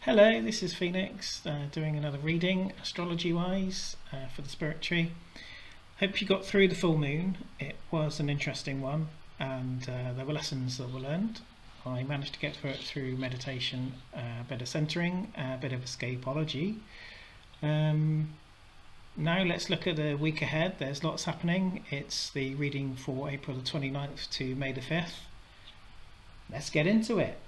Hello, this is Phoenix doing another reading astrology wise for the spirit tree. Hope you got through the full moon. It was an interesting one and there were lessons that were learned. I managed to get through it through meditation, a bit of centering, a bit of escapology. Now let's look at the week ahead. There's lots happening. It's the reading for April the 29th to May the 5th. Let's get into it.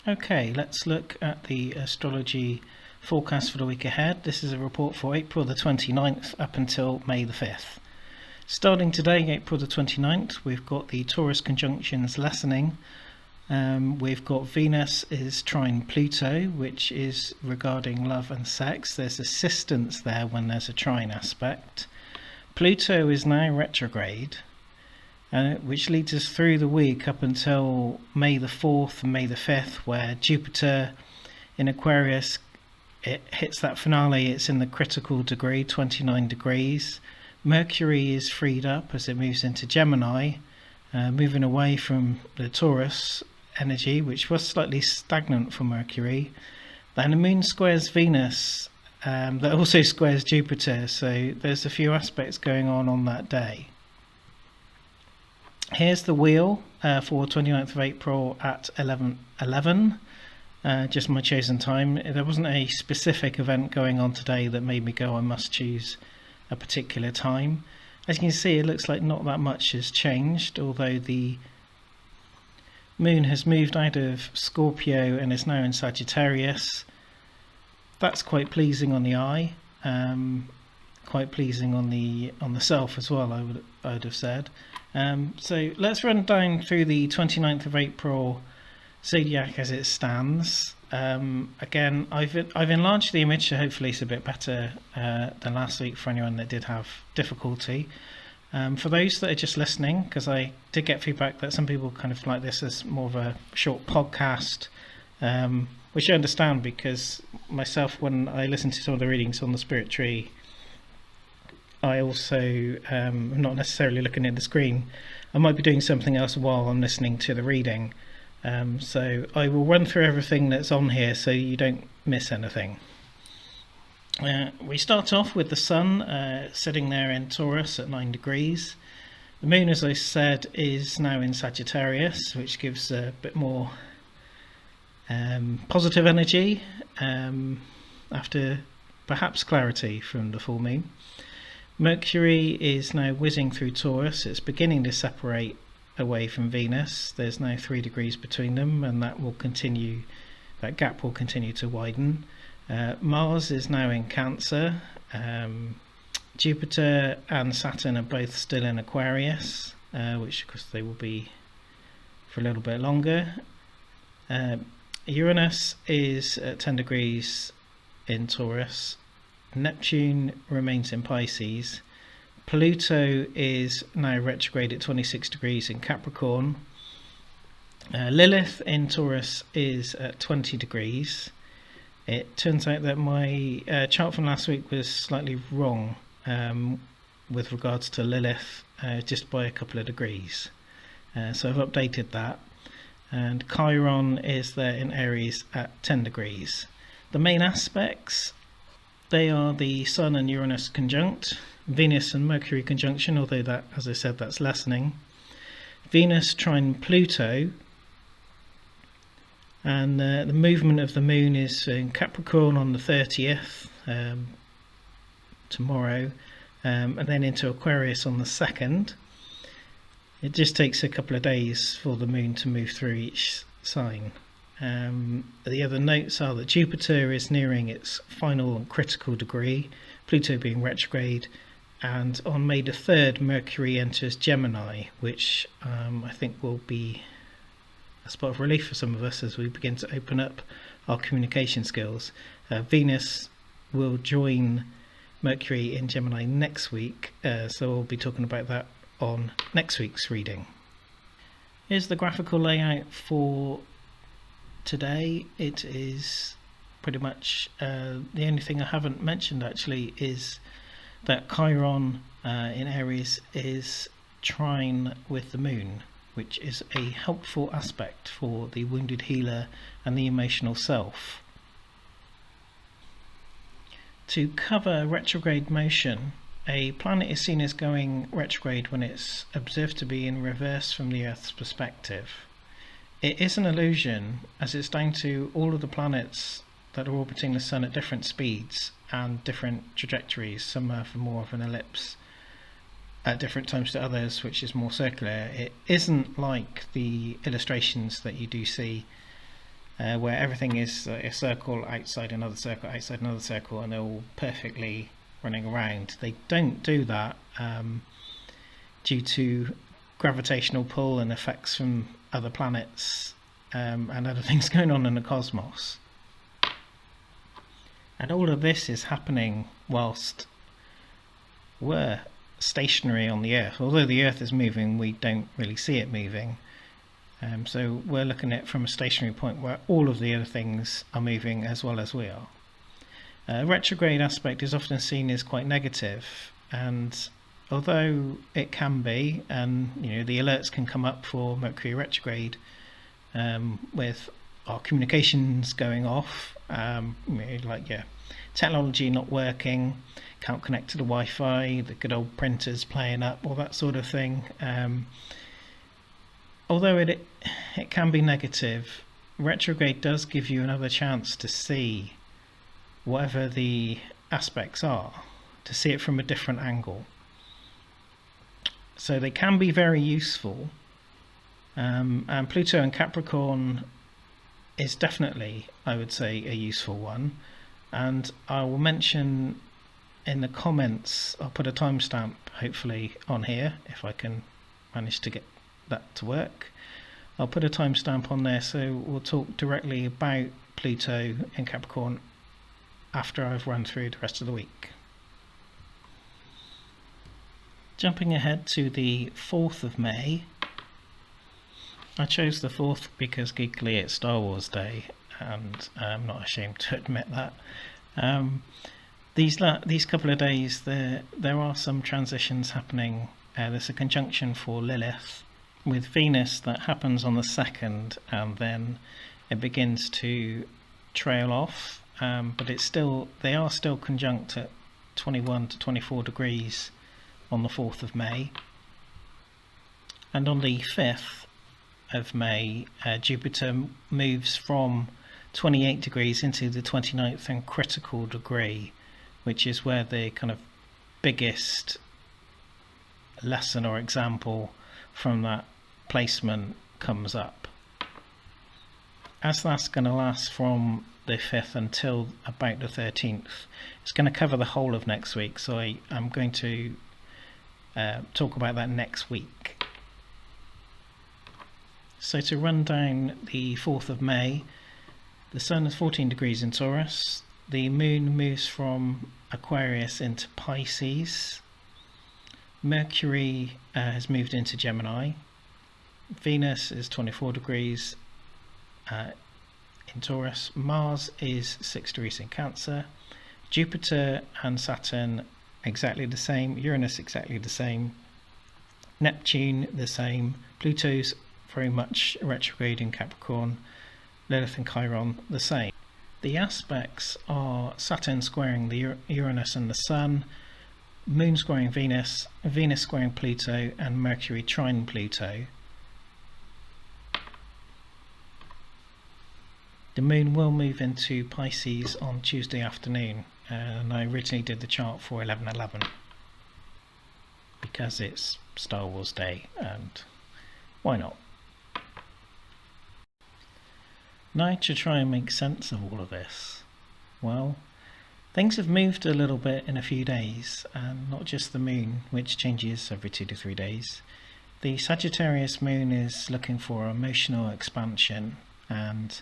Okay, let's look at the astrology forecast for the week ahead. This is a report for April the 29th up until May the 5th. Starting today, April the 29th, we've got the Taurus conjunctions lessening. We've got Venus is trine Pluto, which is regarding love and sex. There's assistance there when there's a trine aspect. Pluto is now retrograde, which leads us through the week up until May the 4th and May the 5th, where Jupiter in Aquarius, it hits that finale. It's in the critical degree, 29 degrees. Mercury is freed up as it moves into Gemini, moving away from the Taurus energy, which was slightly stagnant for Mercury. Then the moon squares Venus, that also squares Jupiter, so there's a few aspects going on that day. Here's the wheel for 29th of April at 11:11, just my chosen time. There wasn't a specific event going on today that made me go I must choose a particular time. As you can see, it looks like not that much has changed, although the moon has moved out of Scorpio and is now in Sagittarius. That's quite pleasing on the eye, quite pleasing on the self as well, I would have said. So let's run down through the 29th of April zodiac as it stands. Again, I've enlarged the image, so hopefully it's a bit better than last week for anyone that did have difficulty. For those that are just listening, because I did get feedback that some people kind of like this as more of a short podcast, which I understand, because myself, when I listen to some of the readings on the spirit tree, I also am not necessarily looking at the screen. I might be doing something else while I'm listening to the reading. So I will run through everything that's on here so you don't miss anything. We start off with the sun sitting there in Taurus at 9 degrees. The moon, as I said, is now in Sagittarius, which gives a bit more positive energy after perhaps clarity from the full moon. Mercury is now whizzing through Taurus. It's beginning to separate away from Venus. There's now 3 degrees between them, and that gap will continue to widen. Mars is now in Cancer. Jupiter and Saturn are both still in Aquarius, which of course they will be for a little bit longer. Uranus is at 10 degrees in Taurus. Neptune remains in Pisces. Pluto is now retrograde at 26 degrees in Capricorn. Lilith in Taurus is at 20 degrees. It turns out that my chart from last week was slightly wrong with regards to Lilith, just by a couple of degrees. So I've updated that. And Chiron is there in Aries at 10 degrees. The main aspects, they are the Sun and Uranus conjunct, Venus and Mercury conjunction, although that, as I said, that's lessening. Venus trine Pluto, and the movement of the moon is in Capricorn on the 30th, tomorrow, and then into Aquarius on the 2nd. It just takes a couple of days for the moon to move through each sign. The other notes are that Jupiter is nearing its final and critical degree, Pluto being retrograde, and on May the 3rd Mercury enters Gemini, which I think will be a spot of relief for some of us as we begin to open up our communication skills. Venus will join Mercury in Gemini next week, so we'll be talking about that on next week's reading. Here's the graphical layout for today. It is pretty much the only thing I haven't mentioned actually is that Chiron in Aries is trine with the moon, which is a helpful aspect for the wounded healer and the emotional self. To cover retrograde motion, a planet is seen as going retrograde when it's observed to be in reverse from the Earth's perspective. It is an illusion, as it's down to all of the planets that are orbiting the Sun at different speeds and different trajectories. Some have more of an ellipse at different times to others, which is more circular. It isn't like the illustrations that you do see where everything is a circle outside another circle outside another circle and they're all perfectly running around. They don't do that due to gravitational pull and effects from other planets and other things going on in the cosmos. And all of this is happening whilst we're stationary on the Earth. Although the Earth is moving, we don't really see it moving. So we're looking at it from a stationary point where all of the other things are moving as well as we are. Retrograde aspect is often seen as quite negative, and although it can be, and the alerts can come up for Mercury retrograde with our communications going off, technology not working, can't connect to the Wi-Fi, the good old printers playing up, all that sort of thing. Although it can be negative, retrograde does give you another chance to see whatever the aspects are, to see it from a different angle. So they can be very useful, and Pluto and Capricorn is definitely, I would say, a useful one. And I will mention in the comments, I'll put a timestamp hopefully on here if I can manage to get that to work. I'll put a timestamp on there, so we'll talk directly about Pluto in Capricorn after I've run through the rest of the week. Jumping ahead to the 4th of May, I chose the 4th because giggly it's Star Wars Day, and I'm not ashamed to admit that. These couple of days there are some transitions happening. There's a conjunction for Lilith with Venus that happens on the 2nd, and then it begins to trail off, but they are still conjunct at 21 to 24 degrees on the 4th of May. And on the 5th of May, Jupiter moves from 28 degrees into the 29th and critical degree, which is where the kind of biggest lesson or example from that placement comes up. As that's going to last from the 5th until about the 13th, it's going to cover the whole of next week, so I'm going to talk about that next week. So to run down the 4th of May, the Sun is 14 degrees in Taurus, the Moon moves from Aquarius into Pisces, Mercury has moved into Gemini, Venus is 24 degrees in Taurus, Mars is 6 degrees in Cancer, Jupiter and Saturn exactly the same, Uranus exactly the same, Neptune the same, Pluto's very much retrograde in Capricorn, Lilith and Chiron the same. The aspects are Saturn squaring the Uranus and the Sun, Moon squaring Venus, Venus squaring Pluto, and Mercury trine Pluto. The Moon will move into Pisces on Tuesday afternoon, and I originally did the chart for 11/11 because it's Star Wars Day, and why not? Now, to try and make sense of all of this, well, things have moved a little bit in a few days, and not just the Moon, which changes every 2 to 3 days. The Sagittarius Moon is looking for emotional expansion and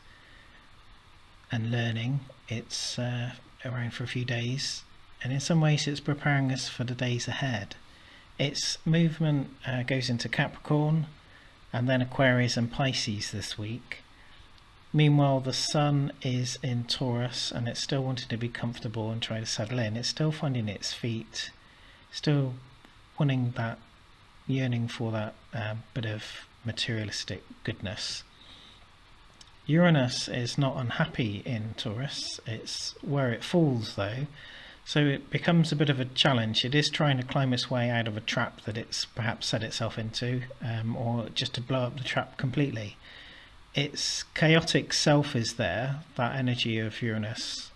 learning. It's around for a few days, and in some ways it's preparing us for the days ahead. Its movement goes into Capricorn and then Aquarius and Pisces this week. Meanwhile, the Sun is in Taurus, and it's still wanting to be comfortable and try to settle in. It's still finding its feet, still wanting that, yearning for that bit of materialistic goodness. Uranus is not unhappy in Taurus, it's where it falls though, so it becomes a bit of a challenge. It is trying to climb its way out of a trap that it's perhaps set itself into, or just to blow up the trap completely. Its chaotic self is there, that energy of Uranus,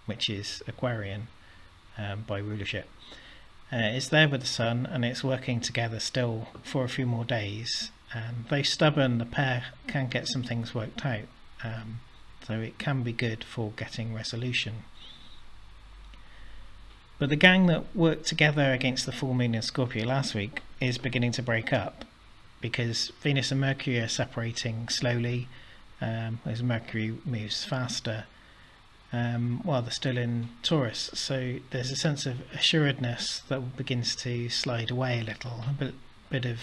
which is Aquarian by rulership. It's there with the Sun, and it's working together still for a few more days. Though stubborn, the pair can get some things worked out, so it can be good for getting resolution. But the gang that worked together against the full moon in Scorpio last week is beginning to break up, because Venus and Mercury are separating slowly as Mercury moves faster while they're still in Taurus. So there's a sense of assuredness that begins to slide away a little. A bit of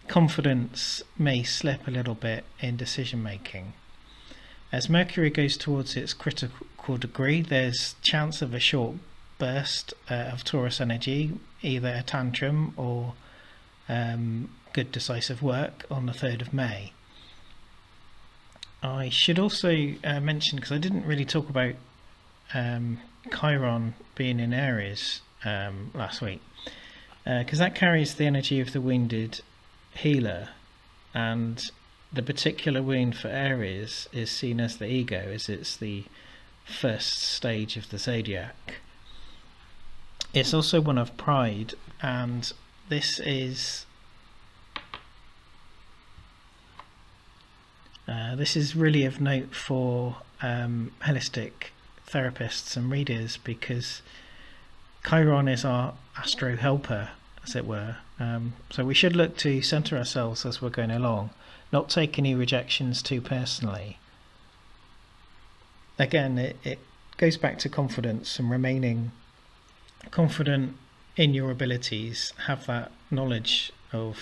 confidence may slip a little bit in decision making. As Mercury goes towards its critical degree, there's chance of a short burst of Taurus energy, either a tantrum or good decisive work on the 3rd of May. I should also mention, because I didn't really talk about Chiron being in Aries last week, because that carries the energy of the wounded healer, and the particular wound for Aries is seen as the ego, as it's the first stage of the zodiac. It's also one of pride, and this is really of note for holistic therapists and readers, because Chiron is our astro helper, as it were. So we should look to centre ourselves as we're going along, not take any rejections too personally. Again, it goes back to confidence and remaining confident in your abilities, have that knowledge of,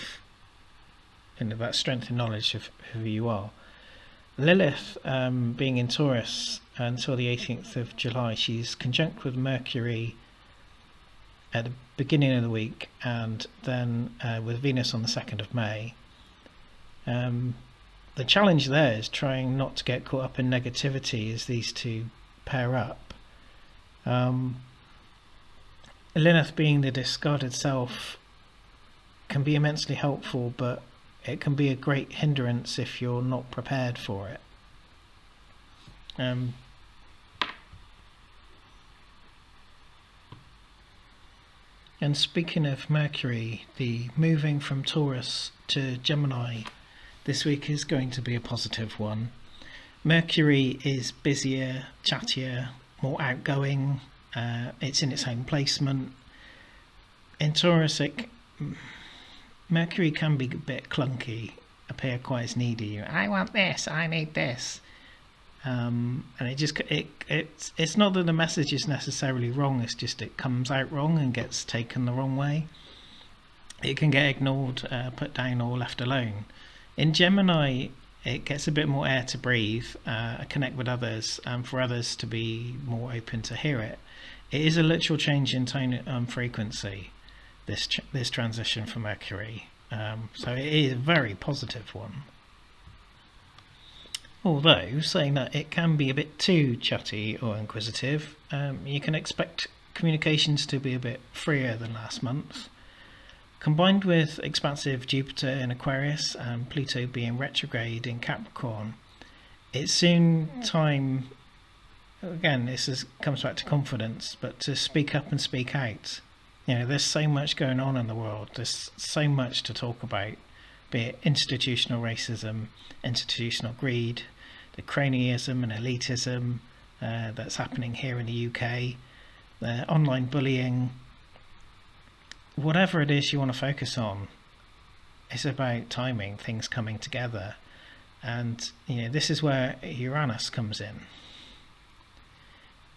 that strength and knowledge of who you are. Lilith, being in Taurus until the 18th of July, she's conjunct with Mercury at the beginning of the week, and then with Venus on the 2nd of May. The challenge there is trying not to get caught up in negativity as these two pair up. Lilith, being the discarded self, can be immensely helpful, but it can be a great hindrance if you're not prepared for it. And speaking of Mercury, the moving from Taurus to Gemini this week is going to be a positive one. Mercury is busier, chattier, more outgoing. It's in its own placement. In Taurus, Mercury can be a bit clunky, appear quite as needy. I want this, I need this. And it's not that the message is necessarily wrong, it's just it comes out wrong and gets taken the wrong way. It can get ignored, put down, or left alone. In Gemini, it gets a bit more air to breathe, connect with others, and for others to be more open to hear it. It is a literal change in tone and frequency, this transition for Mercury, so it is a very positive one. Although, saying that it can be a bit too chatty or inquisitive, you can expect communications to be a bit freer than last month. Combined with expansive Jupiter in Aquarius and Pluto being retrograde in Capricorn, it's soon time, again this comes back to confidence, but to speak up and speak out. There's so much going on in the world, there's so much to talk about, be it institutional racism, institutional greed, the cronyism and elitism that's happening here in the UK, the online bullying. Whatever it is you want to focus on, it's about timing, things coming together, and this is where Uranus comes in.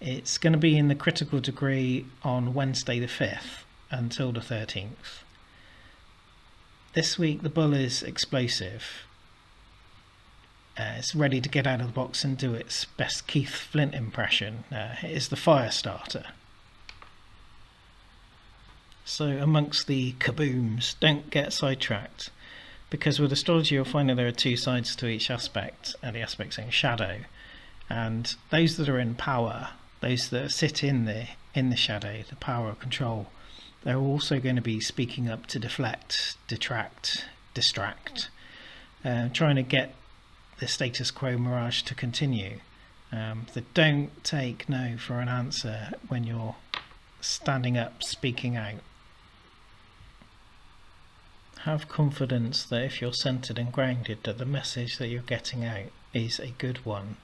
It's going to be in the critical degree on Wednesday the 5th until the 13th. This week the bull is explosive. It's ready to get out of the box and do its best Keith Flint impression. It is the fire starter. So amongst the kabooms, don't get sidetracked, because with astrology you'll find that there are two sides to each aspect, and the aspect's own shadow. And those that are in power, those that sit in the shadow, the power of control, they're also going to be speaking up to deflect, detract, distract, trying to get the status quo mirage to continue. They don't take no for an answer when you're standing up, speaking out. Have confidence that if you're centered and grounded, that the message that you're getting out is a good one,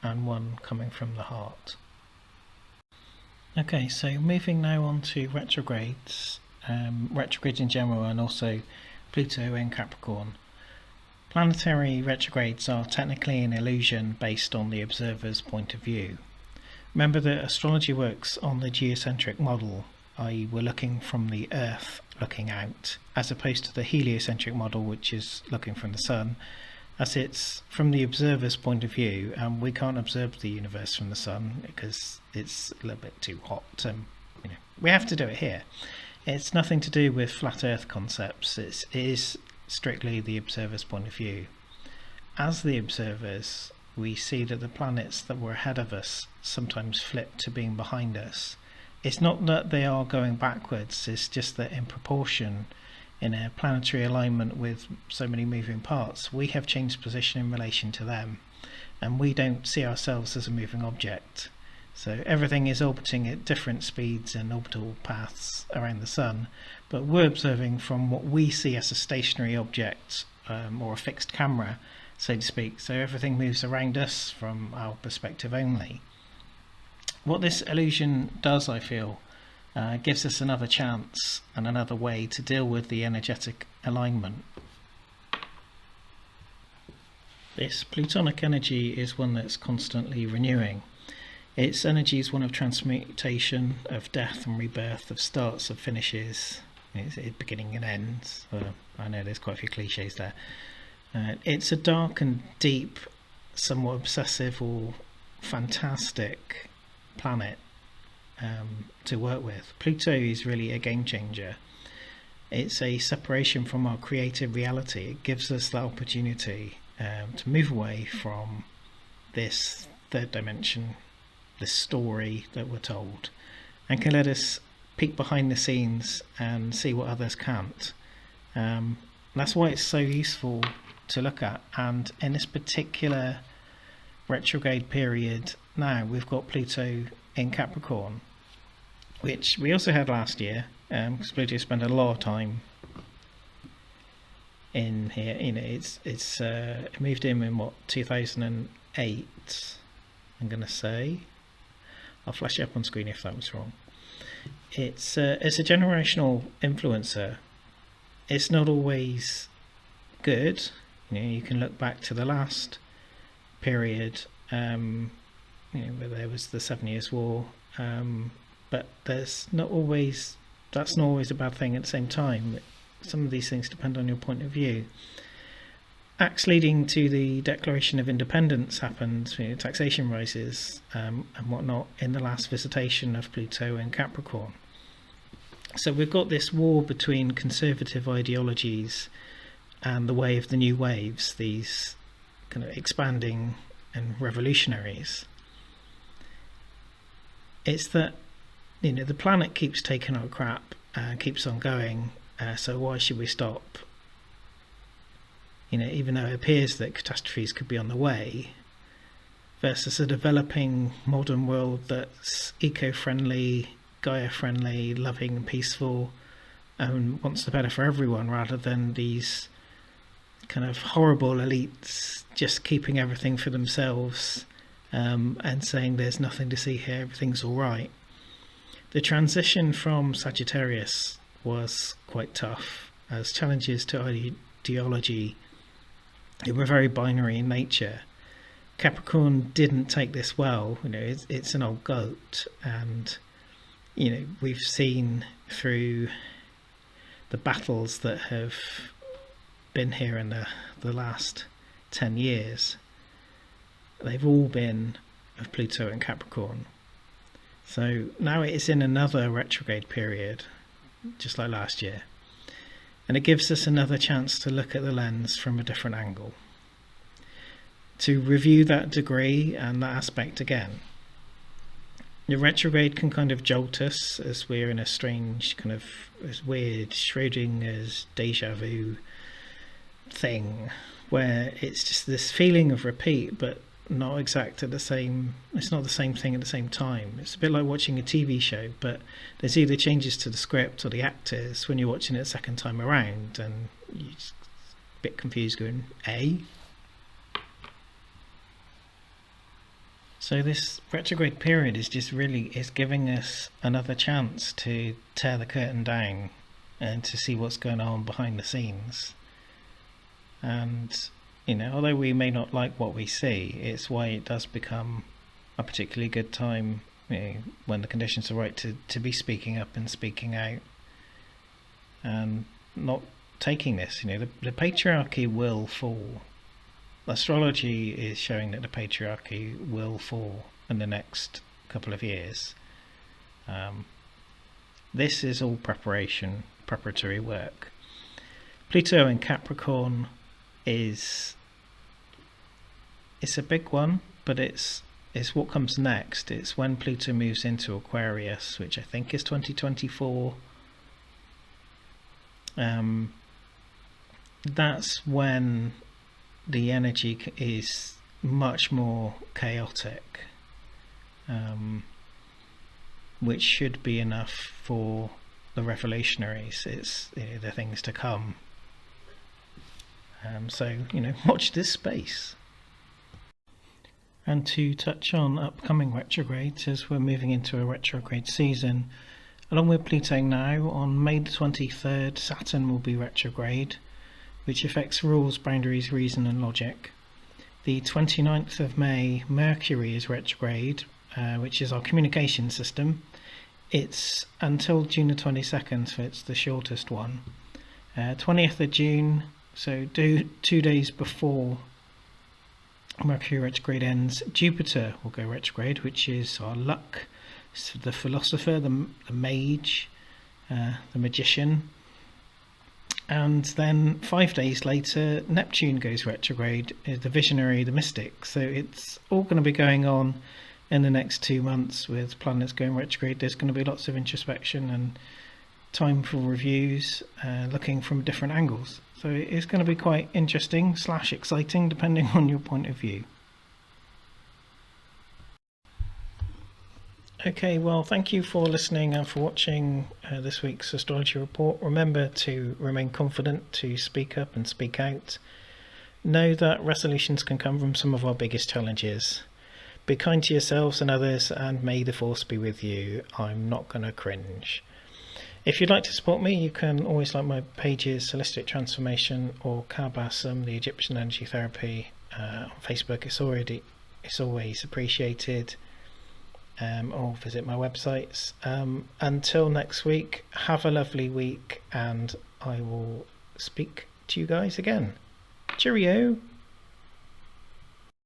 and one coming from the heart. Okay, so moving now on to retrogrades, retrogrades in general, and also Pluto in Capricorn. Planetary retrogrades are technically an illusion based on the observer's point of view. Remember that astrology works on the geocentric model, i.e. we're looking from the Earth looking out, as opposed to the heliocentric model, which is looking from the Sun, as it's from the observer's point of view, and we can't observe the universe from the Sun because it's a little bit too hot. We have to do it here. It's nothing to do with flat Earth concepts. It is strictly the observer's point of view. As the observers, we see that the planets that were ahead of us sometimes flip to being behind us. It's not that they are going backwards, it's just that in proportion, in a planetary alignment with so many moving parts, we have changed position in relation to them, and we don't see ourselves as a moving object. So everything is orbiting at different speeds and orbital paths around the Sun, but we're observing from what we see as a stationary object, or a fixed camera, so to speak. So everything moves around us from our perspective only. What this illusion does, I feel, gives us another chance and another way to deal with the energetic alignment. This Plutonic energy is one that's constantly renewing. Its energy is one of transmutation, of death and rebirth, of starts, of finishes, it's beginning and ends. I know there's quite a few cliches there. It's a dark and deep, somewhat obsessive or fantastic planet to work with. Pluto is really a game changer. It's a separation from our creative reality. It gives us the opportunity to move away from this third dimension, this story that we're told, and can let us peek behind the scenes and see what others can't. That's why it's so useful to look at. And in this particular retrograde period now, we've got Pluto in Capricorn, which we also had last year, because Pluto spent a lot of time in here. It's moved in what, 2008, I'm gonna say. I'll flash it up on screen if that was wrong. It's a generational influencer. It's not always good. You can look back to the last period, where there was the 7 Years' War, but that's not always a bad thing at the same time. Some of these things depend on your point of view. Acts leading to the Declaration of Independence happened, taxation rises and whatnot in the last visitation of Pluto in Capricorn. So we've got this war between conservative ideologies and the way of the new waves, these kind of expanding and revolutionaries. It's that the planet keeps taking our crap and keeps on going, so why should we stop? Even though it appears that catastrophes could be on the way, versus a developing modern world that's eco-friendly, Gaia-friendly, loving and peaceful, and wants the better for everyone, rather than these kind of horrible elites just keeping everything for themselves, and saying there's nothing to see here, everything's all right. The transition from Sagittarius was quite tough, as challenges to ideology, they were very binary in nature. Capricorn didn't take this well. It's an old goat, and we've seen through the battles that have been here in the last 10 years, they've all been of Pluto and Capricorn. So now it is in another retrograde period, just like last year. And it gives us another chance to look at the lens from a different angle, to review that degree and that aspect again. The retrograde can kind of jolt us as we're in a strange kind of weird Schrodinger's deja vu thing, where it's just this feeling of repeat, but not exact at the same, it's not the same thing at the same time. It's a bit like watching a TV show, but there's either changes to the script or the actors when you're watching it a second time around, and you're just a bit confused going, eh? So this retrograde period is just really is giving us another chance to tear the curtain down and to see what's going on behind the scenes. And, you know, although we may not like what we see, it's why it does become a particularly good time, you know, when the conditions are right, to be speaking up and speaking out and not taking this. You know, the patriarchy will fall. Astrology is showing that the patriarchy will fall in the next couple of years. This is all preparatory work. Pluto in Capricorn it's a big one, but it's what comes next. It's when Pluto moves into Aquarius, which I think is 2024. That's when the energy is much more chaotic, which should be enough for the revolutionaries. It's, you know, the things to come. So, you know, watch this space. And to touch on upcoming retrogrades, as we're moving into a retrograde season, along with Pluto now, on May the 23rd, Saturn will be retrograde, which affects rules, boundaries, reason and logic. The 29th of May, Mercury is retrograde, which is our communication system. It's until June the 22nd, so it's the shortest one. 20th of June, so 2 days before Mercury retrograde ends, Jupiter will go retrograde, which is our luck, the philosopher, the mage, the magician. And then 5 days later, Neptune goes retrograde, the visionary, the mystic. So it's all going to be going on in the next 2 months with planets going retrograde. There's going to be lots of introspection and time for reviews, looking from different angles. So it's going to be quite interesting / exciting, depending on your point of view. Okay, well, thank you for listening and for watching this week's astrology report. Remember to remain confident, to speak up and speak out. Know that resolutions can come from some of our biggest challenges. Be kind to yourselves and others, and may the force be with you. I'm not going to cringe. If you'd like to support me, you can always like my pages, Holistic Transformation or Kalbasam, the Egyptian Energy Therapy, on Facebook. It's always appreciated. Or visit my websites. Until next week, have a lovely week, and I will speak to you guys again. Cheerio!